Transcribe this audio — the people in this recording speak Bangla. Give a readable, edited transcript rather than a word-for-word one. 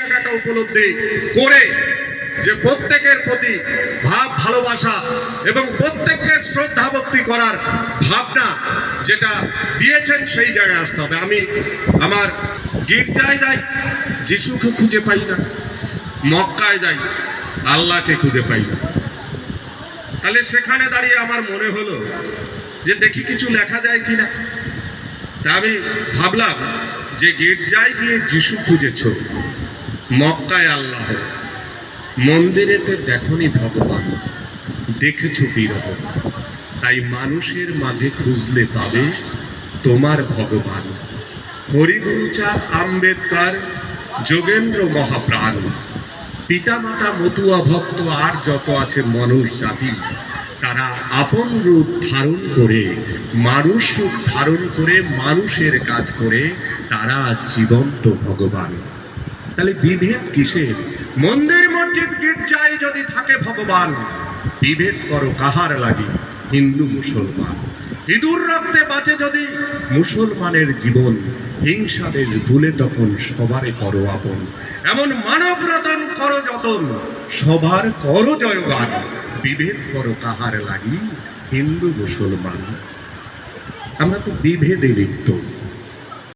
জায়গাটা উপলব্ধি করে যে প্রত্যেকের প্রতি ভাব ভালোবাসা এবং প্রত্যেককে শ্রদ্ধা ভক্তি করার ভাবনা যেটা দিয়েছেন সেই জায়গায় আসতে হবে। আমি আমার গির্জায় যাই, যিশুকে খুঁজে পাই না, মক্কায় যাই, আল্লাহকে খুঁজে পাই না। তাহলে সেখানে দাঁড়িয়ে আমার মনে হলো যে দেখি কিছু লেখা যায় কিনা। তা আমি ভাবলাম যে গির্জায় গিয়ে যিশু খুঁজেছ, মক্কায় আল্লাহ, মন্দিরেতে দেখনি ভগবান, দেখেছ বিরহ, তাই মানুষের মাঝে খুঁজলে পাবে তোমার ভগবান। হরিগুরুচাঁদ আম্বেদকর, যোগেন্দ্র মহাপ্রাণ, পিতামাতা মতুয়া ভক্ত আর যত আছে মানুষ জাতি, তারা আপন রূপ ধারণ করে, মানুষ রূপ ধারণ করে, মানুষের কাজ করে তারা জীবন্ত ভগবান। তাহলে বিভেদ কিসের? মন্দির মসজিদ গির্জায় যদি থাকে ভগবান, বিভেদ করো কাহার লাগি হিন্দু মুসলমান। ইঁদুর রক্তে বাঁচে যদি মুসলমানের জীবন, হিংসা দেশ ভুলে তখন সবারে করো আপন। এমন মানব রতন করো যতন, সবার করো জয়গান। বিভেদ করো কাহার লাগি হিন্দু মুসলমান। আমরা তো বিভেদে লিপ্ত।